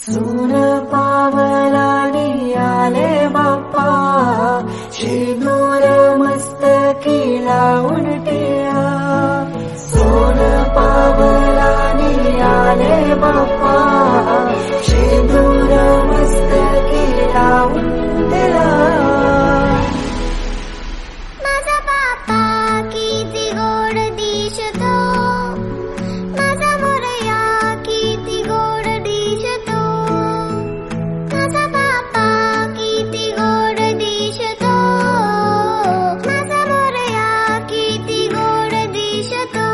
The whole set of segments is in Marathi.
सून पावलानी आले बाप्पा, शेंदूर मस्तकी लावून टिळा. सोन पावलानी आले बाप्पा, शेंदूर मस्तकी लावून टिळा. माझा बाप्पा किती गोड दिसतो, माझा मोरया किती गोड दिसतो. माझा बाप्पा किती गोड दिसतो, माझा मोरया किती गोड दिसतो.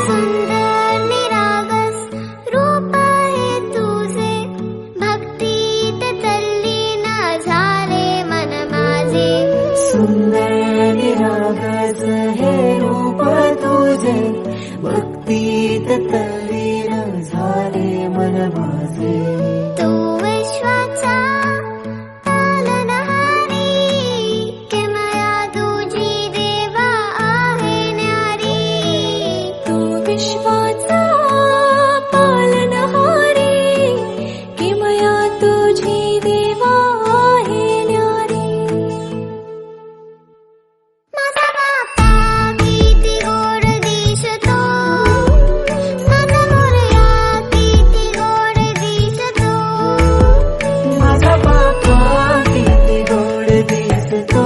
सुंदर निरागस रूप आहे तुझे, भक्तीत तल्लीन झाले मन माझे. सुंदर निरागस हे रूप तुझे, भक्तीत तल्लीन झाले मन माझे. तू विश्वाचा पालनहारी, किमया तुझी देवा आहे न्यारी. तू विश्वाचा पालनहारी, किमया तुझी देवा आहे न्यारी. माझा बाप्पा किती गोड दिसतो, माझा मोरया किती गोड दिसतो. माझा बाप्पा किती गोड दिसतो,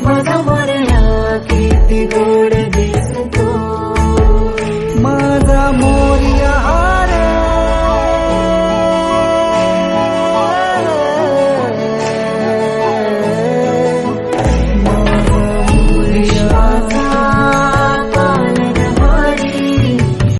माझा मोरया किती गोड दिसतो. माझा